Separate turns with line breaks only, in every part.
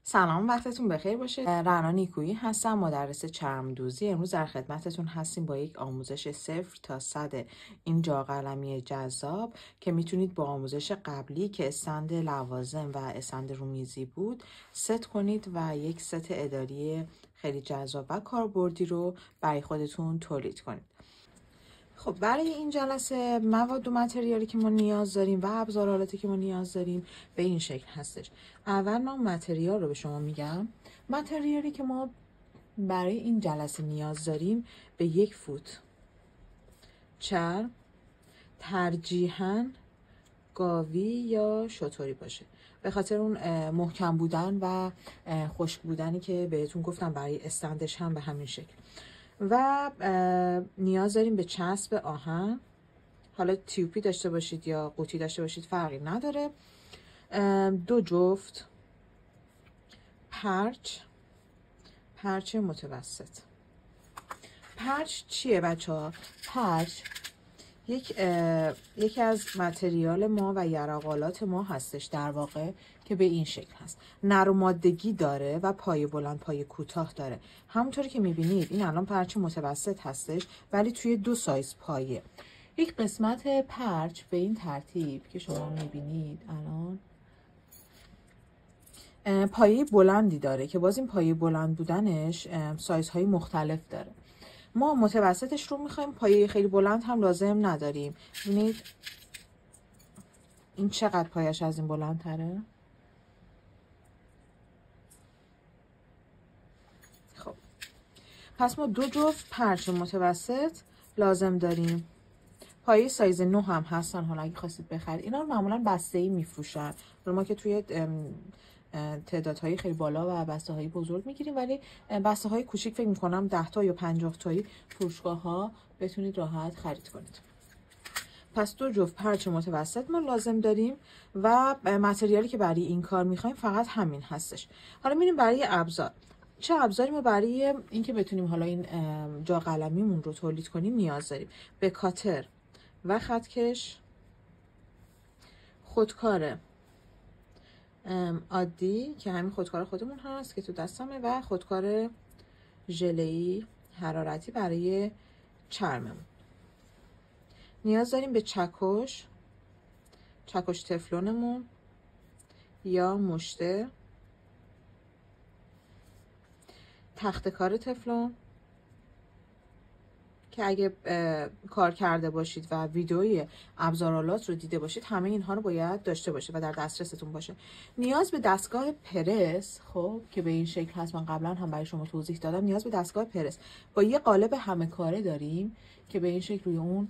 سلام، وقتتون بخیر باشه. رنا نیکویی هستم، مدرس چرمدوزی. امروز در خدمتتون هستیم با یک آموزش 0 تا 100 این جاقلمی جذاب که میتونید با آموزش قبلی که استند لوازم و استند رومیزی بود ست کنید و یک ست اداری خیلی جذاب و کاربردی رو برای خودتون تولید کنید. خب برای این جلسه مواد و متریالی که ما نیاز داریم و ابزارالاتی که ما نیاز داریم به این شکل هستش. اول من متریال رو به شما میگم. متریالی که ما برای این جلسه نیاز داریم به 1 فوت چرم، ترجیحاً گاوی یا شتری باشه، به خاطر اون محکم بودن و خشک بودنی که بهتون گفتم برای استندش هم به همین شکل. و نیاز داریم به چسب آهن، حالا تیوپی داشته باشید یا قوطی داشته باشید فرقی نداره. 2 جفت پرچ متوسط. پرچ چیه بچه ها؟ پرچ یکی از متریال ما و یرقالات ما هستش در واقع، که به این شکل هست. نرمادگی داره و پایه بلند پایه کوتاه داره. همونطوری که میبینید این الان پرچ متوسط هستش ولی توی 2 سایز پایه. یک قسمت پرچ به این ترتیب که شما میبینید الان پایه بلندی داره که باز این پایه بلند بودنش سایزهای مختلف داره. ما متوسطش رو میخوایم، پایه خیلی بلند هم لازم نداریم. ببینید این چقدر پایش از این بلندتره. خب پس ما 2 جفت پرچ متوسط لازم داریم. پایه سایز 9 هم هستن، حالا اگه خواستید بخرید. اینا رو معمولا بسته‌ای میفروشن. ما که توی تعدادهای خیلی بالا و بسته های بزرگ میگیریم، ولی بسته های کوچیک فکر میکنم 10 تا یا 50 تایی فروشگاه ها بتونید راحت خرید کنید. پس 2 جفت پرچ متوسط ما لازم داریم و متریالی که برای این کار میخوایم فقط همین هستش. حالا میریم برای ابزار. چه ابزاری ما برای اینکه بتونیم حالا این جا قلمیمون رو تولید کنیم نیاز داریم؟ به کاتر و خطکش، خودکار عادی که همین خودکار خودمون هست که تو دستمه و خودکار ژله‌ای حرارتی برای چرممون. نیاز داریم به چکش تفلونمون یا مشته، تخته کار تفلون که اگه کار کرده باشید و ویدئوی ابزارالات رو دیده باشید همه اینها رو باید داشته باشه و در دسترستون باشه. نیاز به دستگاه پرس، خب که به این شکل هست، من قبلا هم برای شما توضیح دادم. نیاز به دستگاه پرس با یه قالب همه کاره داریم که به این شکل روی اون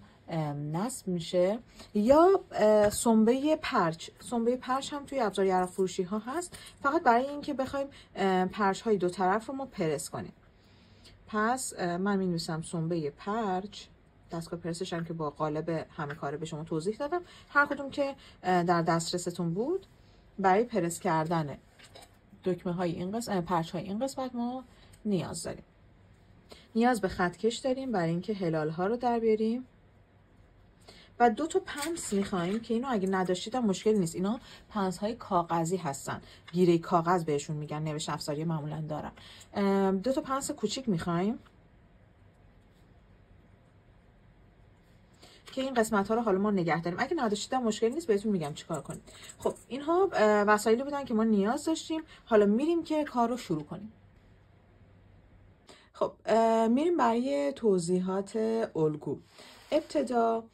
نصب میشه، یا سنبه پرچ هم توی ابزار یرق فروشی ها هست، فقط برای اینکه بخوایم پرچ های 2 طرف رو ما پرس کنیم. پس من می نویسم سنبه پرچ، دستگاه پرسش هم که با قالب همه کاره به شما توضیح دادم، هر کدوم که در دسترستون بود برای پرس کردن دکمه های این قسمت، پرچ های این قسمت ما نیاز داریم. نیاز به خطکش داریم برای اینکه هلال ها رو در بیاریم و 2 تا پنس میخوایم که اینو اگه نداشتید هم مشکل نیست. اینا پنس های کاغذی هستن، گیره کاغذ بهشون میگن، نوشت افزاری معمولا دارن. 2 تا پنس کوچیک میخوایم که این قسمت ها رو حالا ما نگه داریم. اگه نداشتید هم مشکل نیست، بهتون میگم چیکار کنید. خب اینها وسایلی بودن که ما نیاز داشتیم. حالا میریم که کار رو شروع کنیم. خب میریم برای توضیحات الگو. ابتدا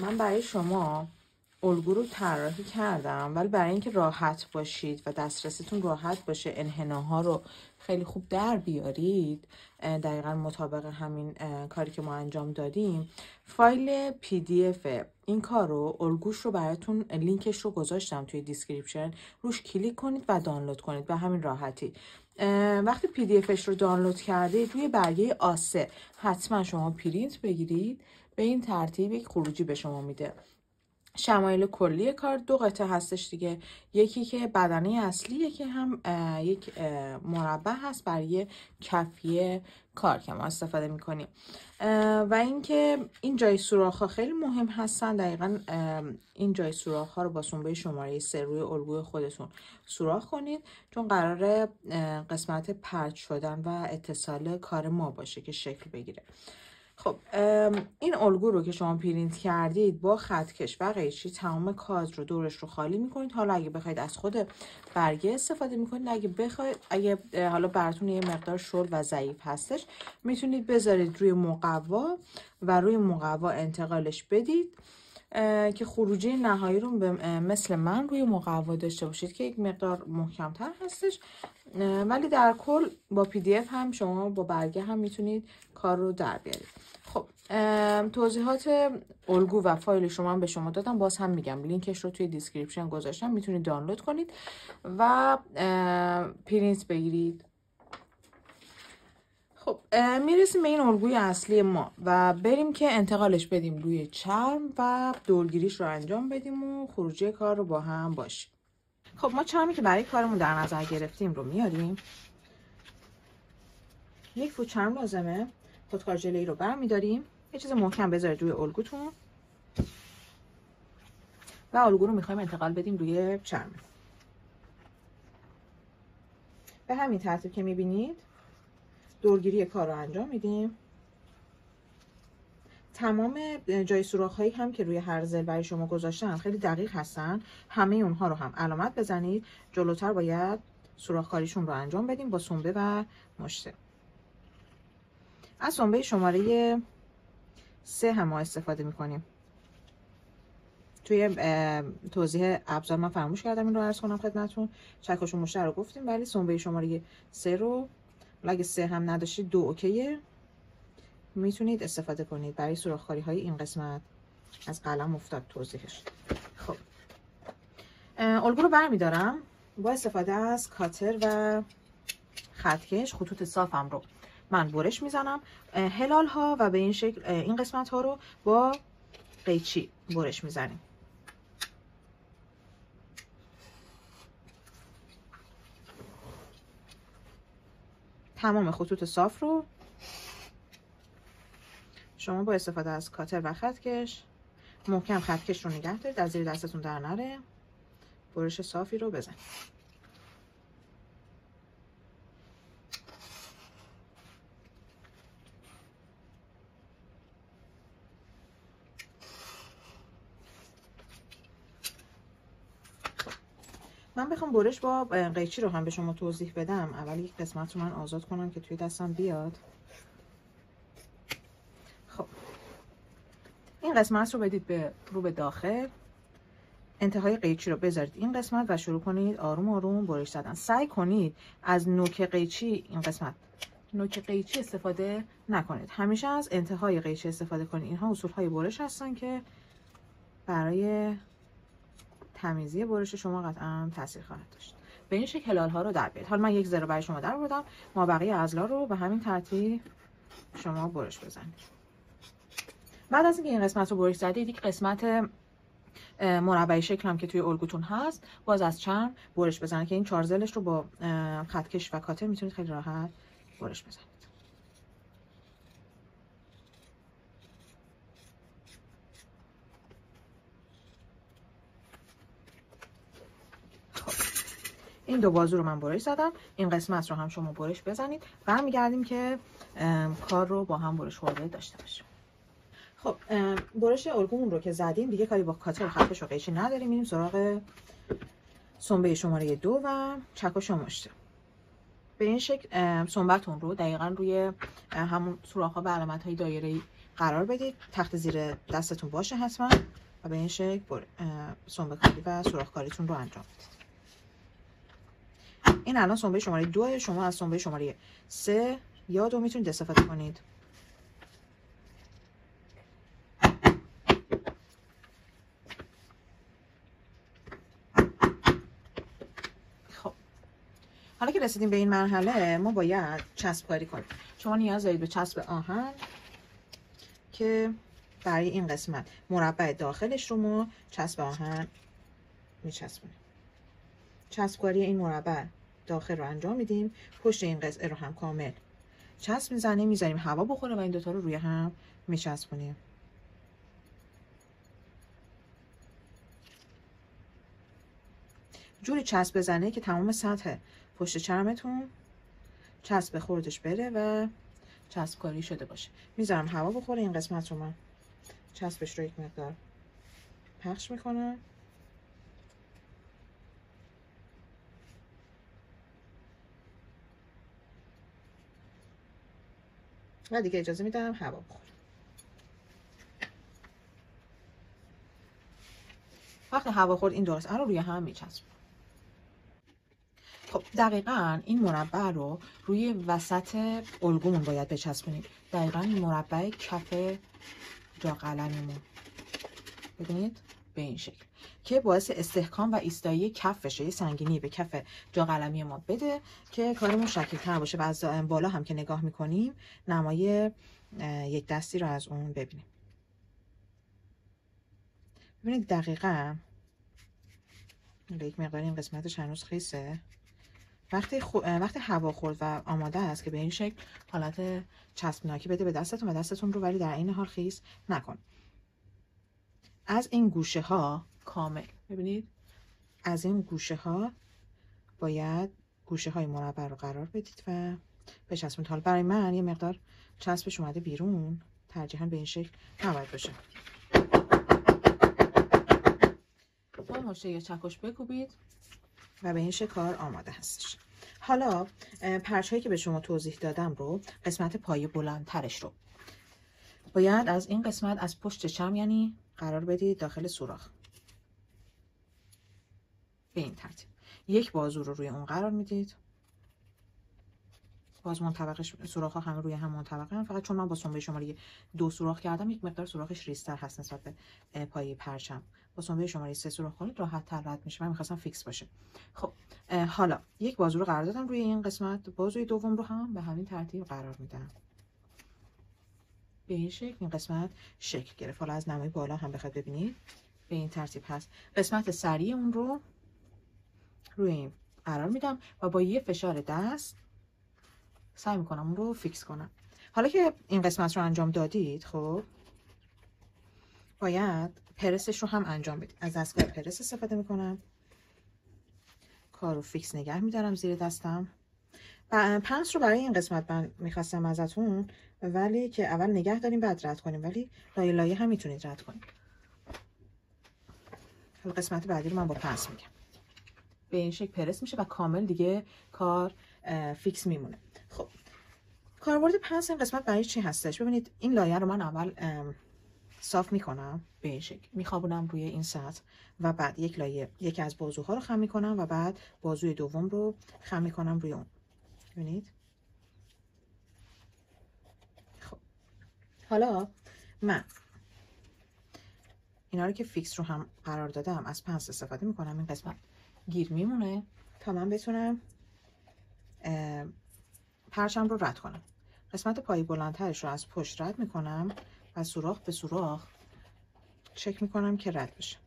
من برای شما الگو رو طراحی کردم، ولی برای اینکه راحت باشید و دسترسیتون راحت باشه، انحناها رو خیلی خوب در بیارید دقیقا مطابق همین کاری که ما انجام دادیم، فایل PDF این کار رو، الگوش رو براتون لینکش رو گذاشتم توی دیسکریپشن، روش کلیک کنید و دانلود کنید به همین راحتی. وقتی PDFش رو دانلود کردید روی برگه A3 حتما شما پرینت بگیرید، به این ترتیب یک خروجی به شما میده. شمایل کلی کار 2 قطعه هستش دیگه. یکی که بدنه اصلی، یکی هم یک مربع هست برای کفیه کار که ما استفاده میکنیم. و اینکه این جای سوراخ ها خیلی مهم هستن. دقیقا این جای سوراخ ها رو با سنبه شماره 3 روی الگوی خودتون سوراخ کنید، چون قراره قسمت پرت شدن و اتصال کار ما باشه که شکل بگیره. خب این الگو رو که شما پرینت کردید با خطکش و قیچی تمام کادر رو دورش رو خالی میکنید. حالا اگه بخواید از خود برگه استفاده میکنید، اگه حالا براتون یه مقدار شل و ضعیف هستش میتونید بذارید روی مقوا و روی مقوا انتقالش بدید که خروجی نهایی رو مثل من روی مقوا داشته باشید که یک مقدار محکمتر هستش. ولی در کل با PDF هم شما با برگه هم میتونید کار رو در بیارید. خب توضیحات الگو و فایل شما هم به شما دادم، باز هم میگم لینکش رو توی دیسکریپشن گذاشتم، میتونید دانلود کنید و پرینت بگیرید. خب میرسیم به این الگوی اصلی ما و بریم که انتقالش بدیم روی چرم و دورگیریش رو انجام بدیم و خروجی کار رو با هم باشیم. خب ما چرمی که برای کارمون در نظر گرفتیم رو میاریم. 1 فوت چرم لازمه. خودکار ژله‌ای رو برمی‌داریم. یه چیز محکم بذارید روی الگوتون و الگو رو میخوایم انتقال بدیم روی چرم. به همین ترتیب که میبینید دورگیری کار رو انجام میدیم. تمام جای سوراخ هایی هم که روی هر ضلع برای شما گذاشتم خیلی دقیق هستن. همه اونها رو هم علامت بزنید. جلوتر باید سوراخ کاریشون رو انجام بدیم با سنبه و مشته. از سنبه شماره 3 هم ما استفاده میکنیم. توی توضیح ابزار من فراموش کردم این رو عرض کنم خدمتتون. چکش و مشته رو گفتیم، ولی سنبه شماره 3 رو اگه 3 هم نداشتید 2 اوکیه، میتونید استفاده کنید برای سوراخ کاری های این قسمت. از قلم افتاد توضیحش. خب الگو رو برمیدارم با استفاده از کاتر و خطکش. خطوط صافم رو من برش میزنم. هلال ها و به این شکل این قسمت ها رو با قیچی برش میزنیم. تمام خطوط صاف رو شما با استفاده از کاتر و خطکش محکم خطکش رو نگه دارید، از زیر دستتون در نره. برش صافی رو بزنید. من بخوام برش با قیچی رو هم به شما توضیح بدم، اول یک قسمت رو من آزاد کنم که توی دستم بیاد. خب این قسمت رو بدید رو به داخل. انتهای قیچی رو بذارید این قسمت و شروع کنید آروم آروم برش زدن. سعی کنید از نوک قیچی این قسمت نوک قیچی استفاده نکنید، همیشه از انتهای قیچی استفاده کنید. اینها اصول های برش هستن که برای تمیزی برش شما قطعا تاثیر خواهد داشت. به این شکل هلال ها رو در بیارید. حالا من یک ذره برای شما در بردم، مابقی اضلاع رو به همین ترتیب شما برش بزنید. بعد از اینکه این قسمت رو برش زدید، یک قسمت مربعی شکل هم که توی الگوتون هست باز از چرم برش بزنید که این 4 ضلعش رو با خطکش و کاتر میتونید خیلی راحت برش بزنید. این 2 بازو رو من برش زدم. این قسمت رو هم شما برش بزنید. برمیگردیم که کار رو با هم برش خورده داشته باشیم. خب برش الگومون رو که زدیم دیگه کاری با کاتر و خطکش و قیچی نداریم. میریم سراغ سنبه شماره 2 و چکش و مشته. به این شکل سنبه‌تون رو دقیقاً روی همون سوراخ‌ها و علامت‌های دایره‌ای قرار بدید. تخت زیر دستتون باشه حتما و به این شکل سنبه کاری و سوراخ کاریتون رو انجام بدید. این الان سنبه شماره 2، شما از سنبه شماره 3 یا 2 میتونید استفاده کنید. خب حالا که رسیدیم به این مرحله ما باید چسب کاری کنیم. شما نیاز دارید به چسب آهن که برای این قسمت مربع داخلش رو ما چسب آهن میچسبونیم. چسبکاری این مربع داخل رو انجام میدیم، پشت این قطعه رو هم کامل چسب میزنیم، میذاریم هوا بخوره و این دوتا رو روی هم میچسبونیم. جوری چسب بزنه که تمام سطح پشت چرمتون چسب خوردش بره و چسب کاری شده باشه. میذارم هوا بخوره، این قسمت رو من چسبش رو یک مقدار پخش میکنم و دیگه اجازه میدم هوا بخوره. وقتی هوا خورد این درست رو روی هم میچسبونم. خب دقیقاً این مربع رو روی وسط الگومون باید بچسبونیم. دقیقاً این مربع کف جا قلمیمون ببینید به این شکل که باعث استحکام و ایستایی کف بشه، یه سنگینی به کف جا قلمی ما بده که کارمون شکل‌تر باشه و از بالا هم که نگاه میکنیم نمای یک دستی رو از اون ببینیم. ببینید دقیقاً یک مقدار این قسمتش هنوز خیسه. وقتی هوا خورد و آماده است که به این شکل حالت چسبناکی بده به دستتون و دستتون رو ولی در این حال خیس نکن. از این گوشه ها کامل ببینید، از این گوشه ها باید گوشه های مربع رو قرار بدید و بچسبونید. حالا برای من یه مقدار چسبش اومده بیرون، ترجیحاً به این شکل نباید باشه. با مشت یا چکش بکوبید و به این شکل کار آماده هستش. حالا پرچ هایی که به شما توضیح دادم رو، قسمت پایه بلندترش رو باید از این قسمت از پشت چرم یعنی قرار بدید داخل سوراخ به این ترتیب. یک بازو رو روی اون قرار میدید. باز منطبقش سوراخ ها همه روی هم منطبقه هم، فقط چون من با سنبه شماره 2 سوراخ کردم یک مقدار سوراخش ریزتر هست نسبت به پایه پرچم. با سنبه شماره 3 سوراخ کنید راحت تر رد میشه. من می‌خواستم فیکس باشه. خب حالا یک بازو رو قرار دادم روی این قسمت، بازوی دوم رو هم به همین ترتیب قرار میدم. به این شکل این قسمت شکل گرفت. حالا از نمای بالا هم بخواد ببینید به این ترتیب هست. قسمت سری اون رو روی این قرار میدم و با یه فشار دست سعی میکنم اون رو فیکس کنم. حالا که این قسمت رو انجام دادید، خب باید پرسش رو هم انجام بدید. از دستگاه پرس استفاده میکنم، کار رو فیکس نگه میدارم زیر دستم. پنس رو برای این قسمت من میخواستم ازتون، ولی که اول نگه داریم بعد رد کنیم، ولی لایه لایه هم میتونید رد کنید. حالا قسمت بعدی رو من با پنس میگم. به این شکل پرس میشه و کامل دیگه کار فیکس میمونه. خب کاربرد پنس این قسمت برای چی هستش؟ ببینید این لایه رو من اول صاف میکنم به این شکل، میخوابونم روی این سطح و بعد یک لایه یکی از بازوها رو خم میکنم و بعد بازوی دوم رو خم میکنم روی اون. ببینید. خب حالا من اینا رو که فیکس رو هم قرار دادم از پنس استفاده میکنم. این قسمت گیر میمونه تا من بتونم پرچم رو رد کنم. قسمت پای بلندترش رو از پشت رد میکنم و سوراخ به سوراخ چک میکنم که رد بشه.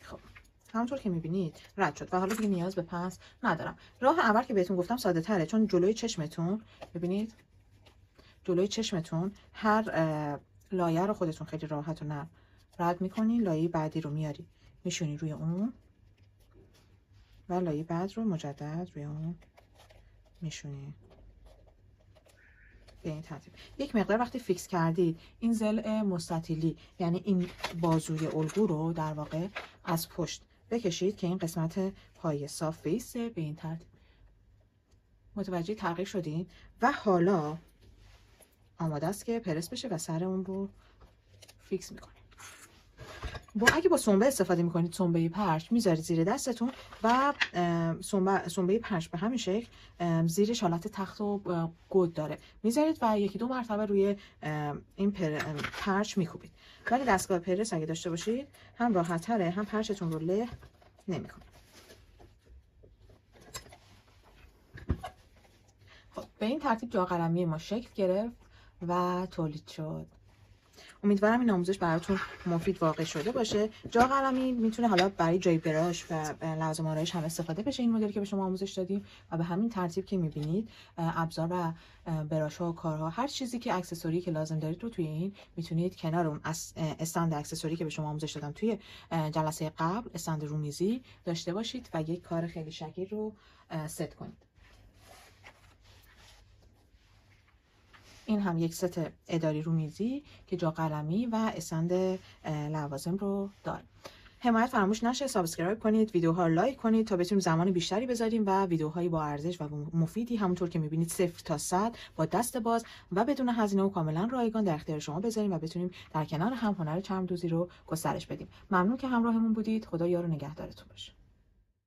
خب همونطور که میبینید رد شد و حالا دیگه نیاز به پنس ندارم. راه اول که بهتون گفتم ساده تره، چون جلوی چشمتون ببینید، جلوی چشمتون هر لایه رو خودتون خیلی راحت و نرم رد میکنین، لایه بعدی رو میاری میشونی روی اون و لایه بعد رو مجدد روی اون میشونی به این ترتیب. یک مقدار وقتی فیکس کردید این ضلع مستطیلی یعنی این بازوی الگو رو در واقع از پشت بکشید که این قسمت پایه صاف بیسته به این ترتیب. متوجه تغییر شدین و حالا آماده است که پرس بشه و سر اون رو فیکس میکنید. اگه با سنبه استفاده میکنید، سنبه پرچ میذارید زیر دستتون و سنبه پرچ به همین شکل زیرش حالت تخت و گود داره، میذارید و یکی دو مرتبه روی این پرچ میکوبید. ولی دستگاه پرس اگه داشته باشید هم راحت تره هم پرچتون رو له نمیکنه. به این ترتیب جا قلمی ما شکل گرفت و تولید شد. امیدوارم این آموزش براتون مفید واقع شده باشه. جا قلمی میتونه حالا برای جای براش و لوازم آرایش هم استفاده بشه، این مدلی که به شما آموزش دادیم، و به همین ترتیب که میبینید ابزار و براش ها و کارها، هر چیزی که اکسسوری که لازم دارید رو توی این میتونید کنار اون استند اکسسوری که به شما آموزش دادم توی جلسه قبل، استند رومیزی داشته باشید و یک کار خیلی شکیل رو ست کنید. این هم یک ست اداری رومیزی که جا قلمی و استند لوازم رو داره. حمایت فراموش نشه، سابسکرایب کنید، ویدیوها رو لایک کنید تا بتونیم زمان بیشتری بذاریم و ویدیوهایی با ارزش و مفیدی همونطور که میبینید 0 تا 100 با دست باز و بدون هزینه و کاملا رایگان در اختیار شما بذاریم و بتونیم در کنار هم هنر چرمدوزی رو گسترش بدیم. ممنون که همراهمون بودید. خدا یار و نگهدارتون باشه.